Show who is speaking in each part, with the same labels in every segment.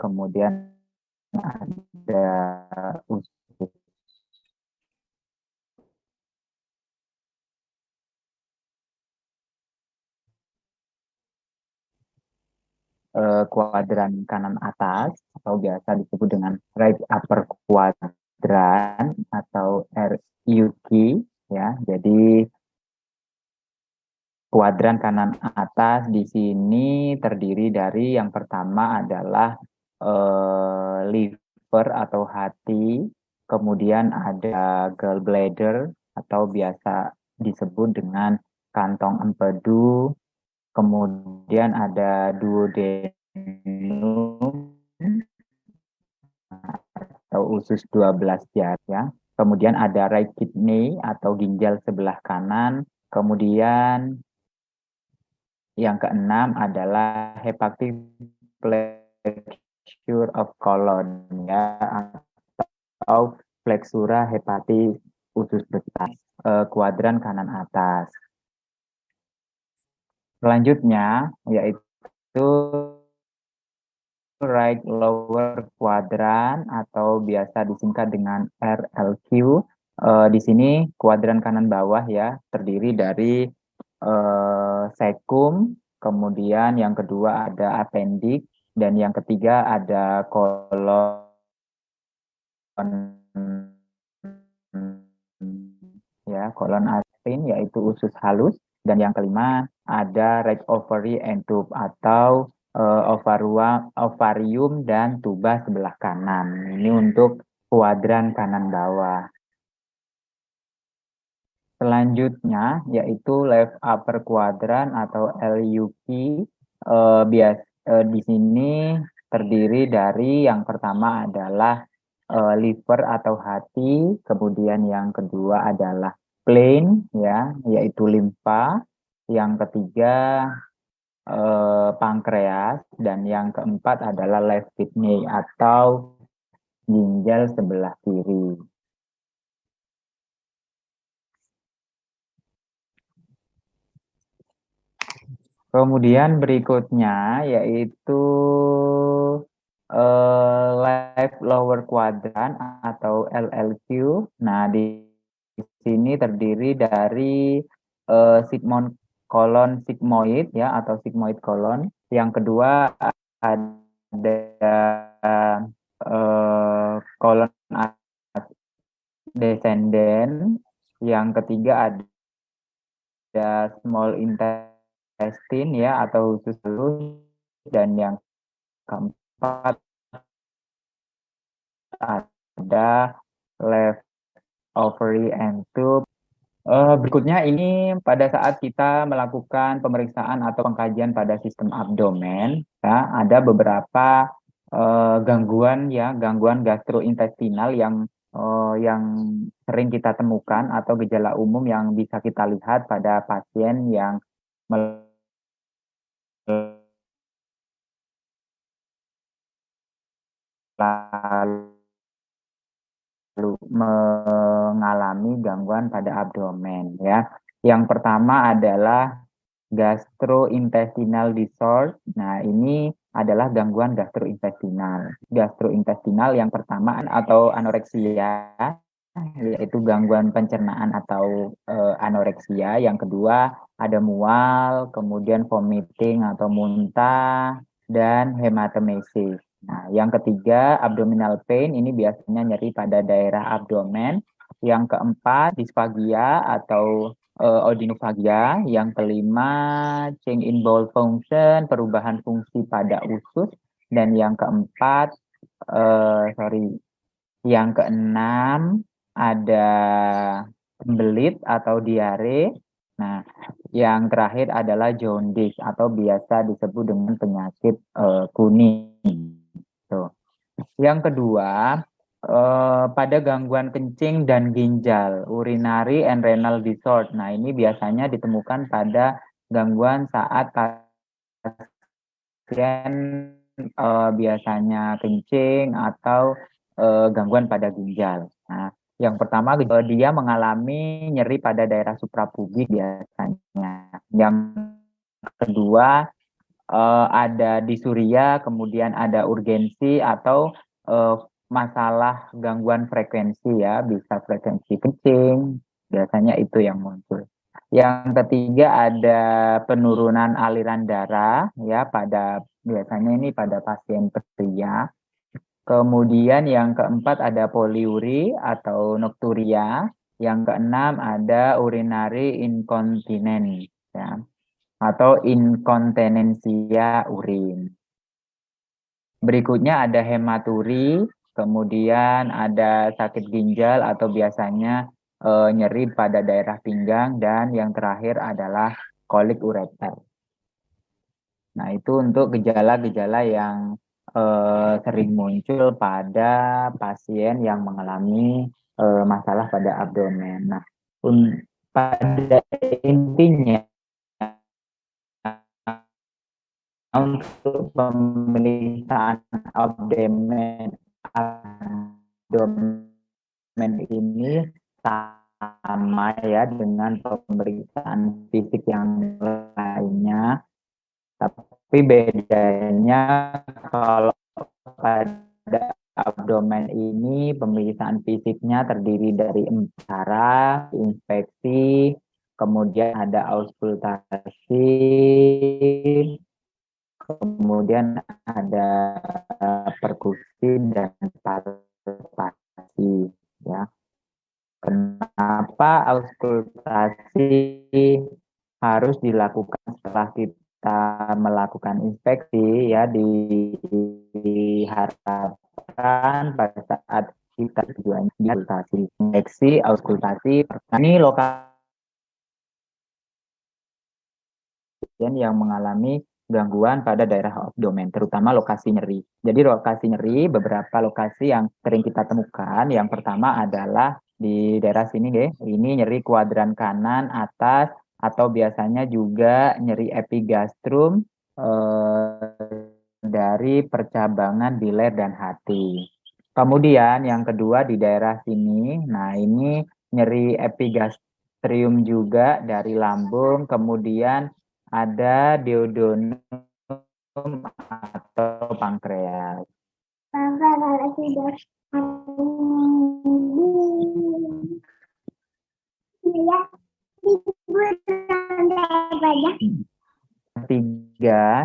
Speaker 1: kemudian ada usus kuadran kanan atas atau biasa disebut dengan right upper quadrant atau RUQ ya. Jadi kuadran kanan atas di sini terdiri dari yang pertama adalah liver atau hati, kemudian ada gallbladder atau biasa disebut dengan kantong empedu, kemudian ada duodenum atau usus 12 jari ya. Kemudian ada right kidney atau ginjal sebelah kanan, kemudian yang keenam adalah hepatic flexure of colon ya, atau flexura hepatis usus besar, kuadran kanan atas. Selanjutnya yaitu right lower quadrant atau biasa disingkat dengan RLQ. Di sini kuadran kanan bawah ya, terdiri dari sekum, kemudian yang kedua ada appendix, dan yang ketiga ada kolon ya, kolon asin yaitu usus halus, dan yang kelima ada right ovary and tube atau ovarium dan tuba sebelah kanan. Ini untuk kuadran kanan bawah. Selanjutnya yaitu left upper quadrant atau LUQ. Di sini terdiri dari yang pertama adalah liver atau hati, kemudian yang kedua adalah plain ya, yaitu limfa, yang ketiga pankreas, dan yang keempat adalah left kidney atau ginjal sebelah kiri. Kemudian berikutnya yaitu left lower quadrant atau LLQ. Nah, di sini terdiri dari kolon sigmoid ya, atau sigmoid kolon. Yang kedua ada kolon descendant. Yang ketiga ada small intestine ya, atau usus halus, dan yang keempat ada left ovary and tube. Berikutnya ini pada saat kita melakukan pemeriksaan atau pengkajian pada sistem abdomen, ya, ada beberapa gangguan ya, gangguan gastrointestinal yang sering kita temukan atau gejala umum yang bisa kita lihat pada pasien yang mengalami gangguan pada abdomen ya. Yang pertama adalah gastrointestinal disorder. Nah, ini adalah gangguan gastrointestinal. Gastrointestinal yang pertama atau anoreksia, yaitu gangguan pencernaan atau anoreksia. Yang kedua ada mual, kemudian vomiting atau muntah, dan hematemesis. Nah, yang ketiga abdominal pain, ini biasanya nyeri pada daerah abdomen. Yang keempat disfagia atau odinofagia. Yang kelima change in bowel function, perubahan fungsi pada usus. Dan yang keempat yang keenam ada embelit atau diare. Nah, yang terakhir adalah jaundice atau biasa disebut dengan penyakit kuning. Tuh. Yang kedua, pada gangguan kencing dan ginjal, urinary and renal disorder. Nah, ini biasanya ditemukan pada gangguan saat pasien biasanya kencing atau gangguan pada ginjal. Nah, yang pertama dia mengalami nyeri pada daerah suprapubik biasanya. Yang kedua ada disuria, kemudian ada urgensi atau masalah gangguan frekuensi ya, bisa frekuensi kencing, biasanya itu yang muncul. Yang ketiga ada penurunan aliran darah ya pada biasanya ini pada pasien pria. Kemudian yang keempat ada poliuri atau nokturia. Yang keenam ada urinary incontinence ya, atau inkontinensia urin. Berikutnya ada hematuri, kemudian ada sakit ginjal atau biasanya nyeri pada daerah pinggang, dan yang terakhir adalah kolik ureter. Nah, itu untuk gejala-gejala yang sering muncul pada pasien yang mengalami masalah pada abdomen. Nah, pada intinya untuk pemeriksaan abdomen ini sama ya dengan pemeriksaan fisik yang lainnya, tapi bedanya kalau pada abdomen ini pemeriksaan fisiknya terdiri dari cara inspeksi, kemudian ada auskultasi, kemudian ada perkusi dan palpasi ya. Kenapa auskultasi harus dilakukan setelah kita melakukan inspeksi ya, diharapkan pada saat kita tujuannya auskultasi. Inspeksi, auskultasi, ini lokasi yang mengalami gangguan pada daerah abdomen, terutama lokasi nyeri. Jadi lokasi nyeri, beberapa lokasi yang sering kita temukan, yang pertama adalah di daerah sini deh, ini nyeri kuadran kanan atas, atau biasanya juga nyeri epigastrum dari percabangan biler dan hati. Kemudian yang kedua di daerah sini, nah ini nyeri epigastrium juga dari lambung, kemudian ada duodenum atau pankreas.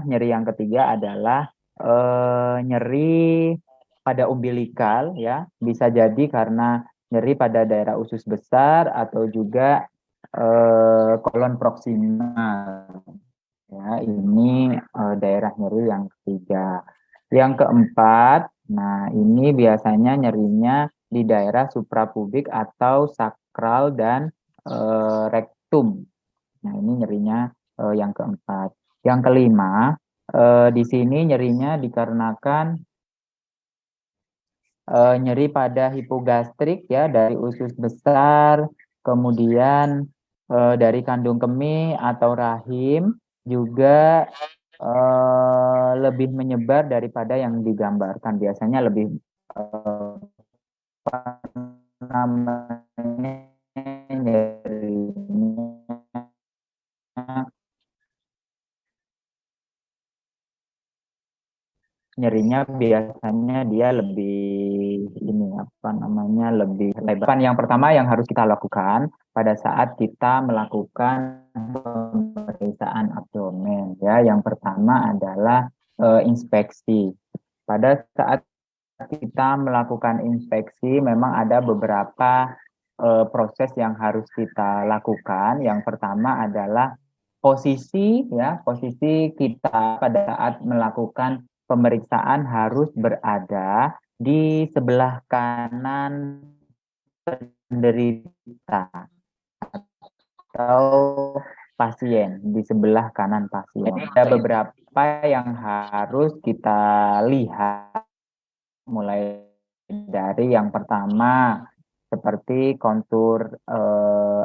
Speaker 1: Nyeri yang ketiga adalah nyeri pada umbilikal ya, bisa jadi karena nyeri pada daerah usus besar atau juga kolon proksimal. Ya, ini daerah nyeri yang ketiga. Yang keempat, nah ini biasanya nyerinya di daerah suprapubik atau sakral dan rektum. Nah, ini nyerinya yang keempat. Yang kelima, di sini nyerinya dikarenakan nyeri pada hipogastrik ya, dari usus besar, kemudian dari kandung kemih atau rahim, juga lebih menyebar daripada yang digambarkan. Biasanya lebih apa namanya, nyerinya biasanya dia lebih ini apa namanya, lebih lebar. Yang pertama yang harus kita lakukan pada saat kita melakukan pemeriksaan abdomen ya, yang pertama adalah inspeksi. Pada saat kita melakukan inspeksi memang ada beberapa proses yang harus kita lakukan. Yang pertama adalah posisi ya, posisi kita pada saat melakukan pemeriksaan harus berada di sebelah kanan penderita atau pasien, di sebelah kanan pasien. Ada beberapa yang harus kita lihat, mulai dari yang pertama seperti kontur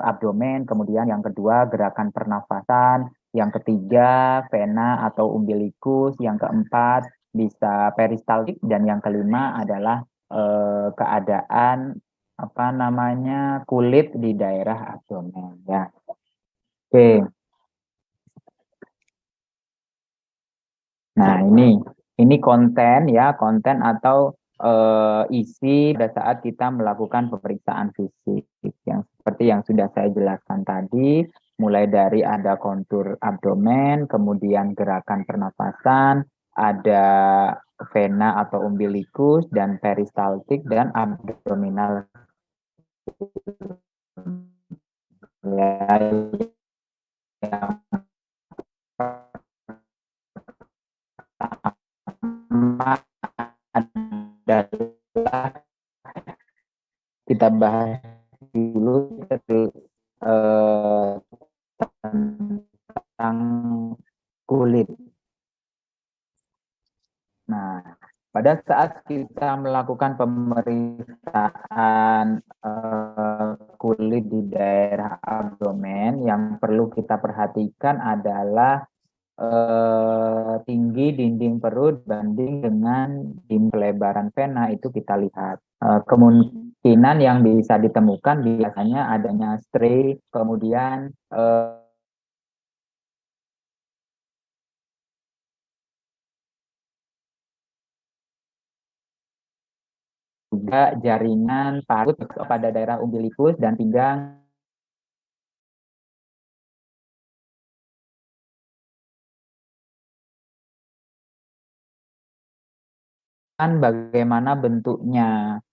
Speaker 1: abdomen, kemudian yang kedua gerakan pernafasan, yang ketiga vena atau umbilikus, yang keempat bisa peristaltik, dan yang kelima adalah keadaan apa namanya kulit di daerah abdomen ya. Oke. Nah, ini konten ya, konten atau isi pada saat kita melakukan pemeriksaan fisik yang seperti yang sudah saya jelaskan tadi, mulai dari ada kontur abdomen, kemudian gerakan pernapasan, ada vena atau umbilikus dan peristaltik dan abdominal ya, yang pertama adalah kita bahas dulu eh, tentang kulit. Nah, pada saat kita melakukan pemeriksaan kulit di daerah abdomen, yang perlu kita perhatikan adalah tinggi dinding perut banding dengan dinding pelebaran vena itu kita lihat. Kemungkinan yang bisa ditemukan biasanya adanya stray, kemudian juga jaringan parut pada daerah umbilikus dan pinggang. Bagaimana bentuknya.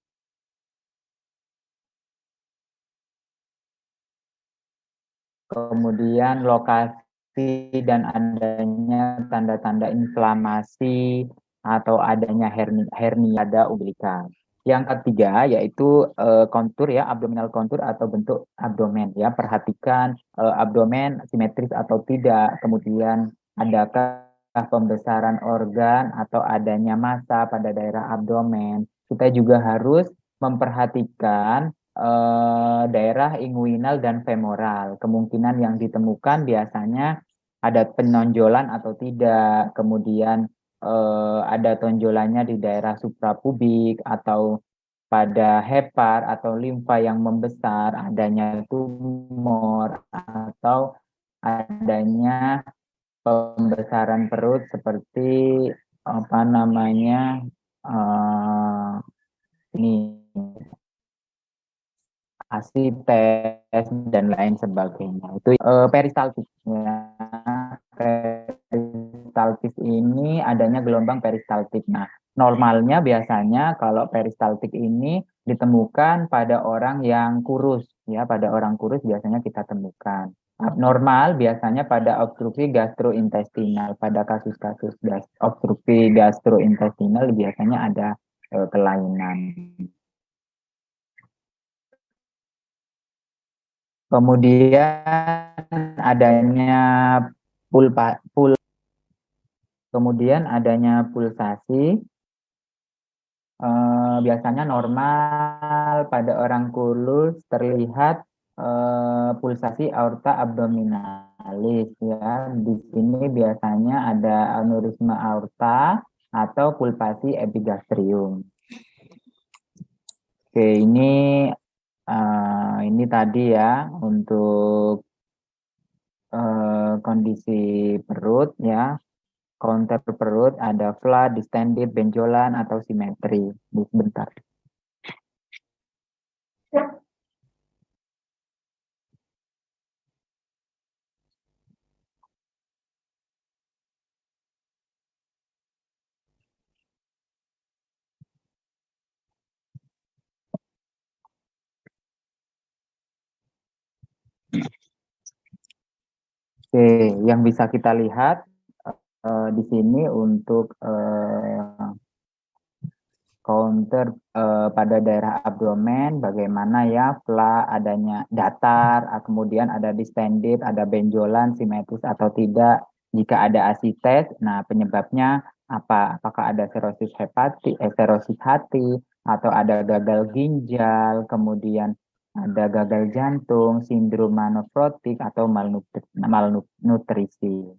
Speaker 1: Kemudian lokasi dan adanya tanda-tanda inflamasi atau adanya hernia pada umbilical. Yang ketiga yaitu kontur ya, abdominal kontur atau bentuk abdomen ya. Perhatikan abdomen simetris atau tidak. Kemudian adakah pembesaran organ atau adanya massa pada daerah abdomen. Kita juga harus memperhatikan daerah inguinal dan femoral. Kemungkinan yang ditemukan biasanya ada penonjolan atau tidak, kemudian ada tonjolannya di daerah suprapubik atau pada hepar atau limfa yang membesar, adanya tumor atau adanya pembesaran perut seperti apa namanya ini asites dan lain sebagainya. Itu peristaltis ya. Peristaltis ini adanya gelombang peristaltik. Nah, normalnya biasanya kalau peristaltik ini ditemukan pada orang yang kurus ya, pada orang kurus biasanya kita temukan. Abnormal biasanya pada obstruksi gastrointestinal. Pada kasus-kasus obstruksi gastrointestinal biasanya ada kelainan. Kemudian adanya kemudian adanya pulsasi, biasanya normal pada orang kurus terlihat pulsasi aorta abdominalis ya. Di sini biasanya ada aneurisma aorta atau pulsasi epigastrium. Oke, ini tadi ya untuk kondisi perut ya. Counter perut ada flat, distended, benjolan atau simetri. Bentar. Oke, yang bisa kita lihat di sini untuk counter pada daerah abdomen, bagaimana ya flat, adanya datar, kemudian ada distended, ada benjolan, simetris atau tidak. Jika ada asites, nah penyebabnya apa? Apakah ada serosis serosis hati, atau ada gagal ginjal, kemudian ada gagal jantung, sindrom manofrotik atau malnutrisi.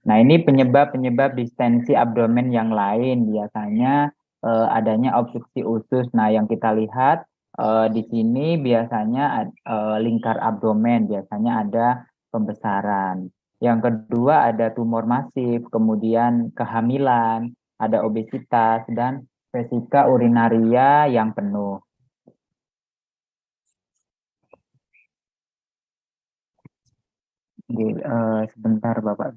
Speaker 1: Nah, ini penyebab-penyebab distensi abdomen yang lain biasanya adanya obstruksi usus. Nah, yang kita lihat di sini biasanya lingkar abdomen, biasanya ada pembesaran. Yang kedua ada tumor masif, kemudian kehamilan, ada obesitas, dan vesika urinaria yang penuh. Sebentar Bapak.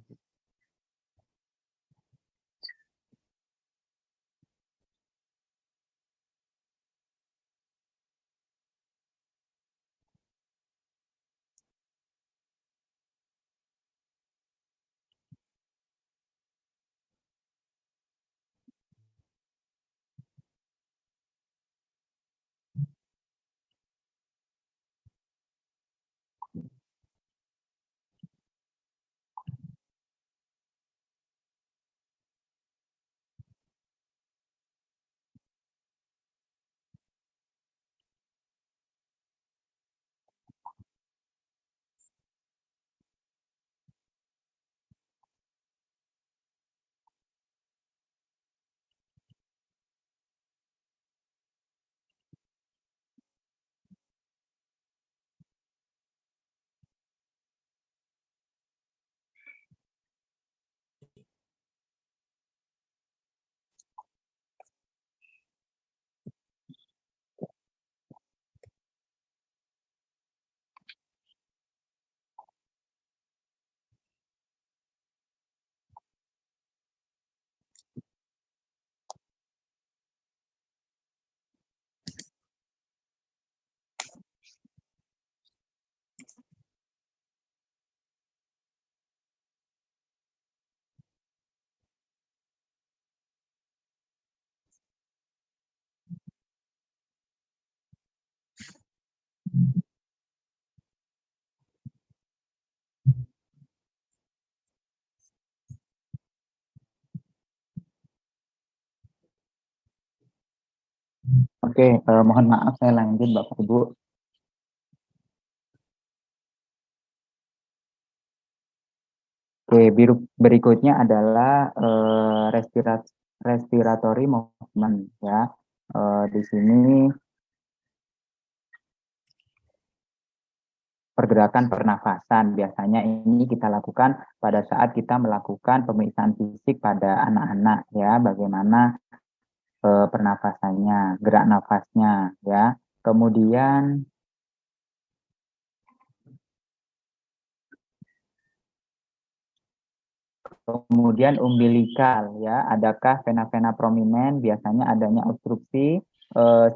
Speaker 1: Oke, mohon maaf saya lanjut Bapak Ibu. Oke, berikutnya adalah respiratory movement ya. Di sini pergerakan pernafasan biasanya ini kita lakukan pada saat kita melakukan pemeriksaan fisik pada anak-anak ya, bagaimana pernafasannya, gerak nafasnya ya. Kemudian Kemudian umbilikal ya, adakah vena-vena prominent? Biasanya adanya obstruksi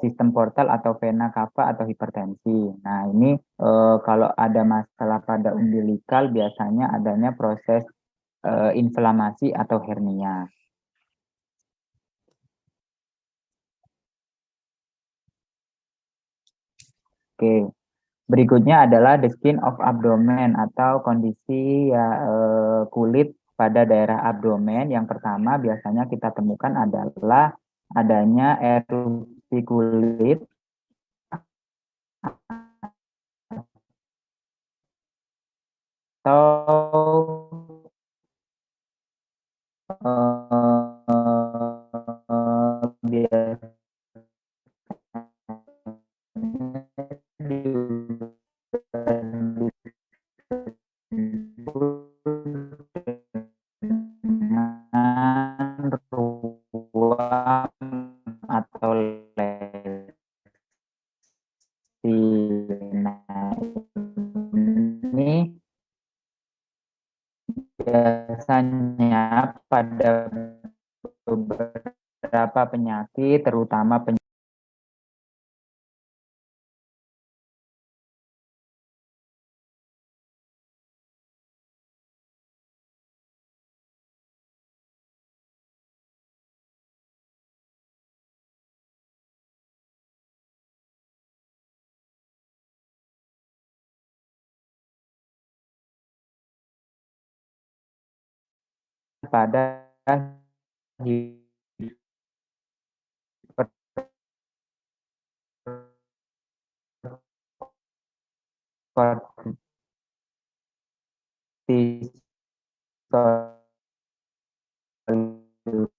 Speaker 1: sistem portal atau vena cava atau hipertensi. Nah, ini kalau ada masalah pada umbilikal biasanya adanya proses inflamasi atau hernia. Oke, berikutnya adalah the skin of abdomen atau kondisi ya, kulit pada daerah abdomen. Yang pertama biasanya kita temukan adalah adanya erupsi kulit atau biasanya dengan ruam atau lesi. Nah, ini biasanya pada beberapa penyakit, terutama pada hiperkortisolisme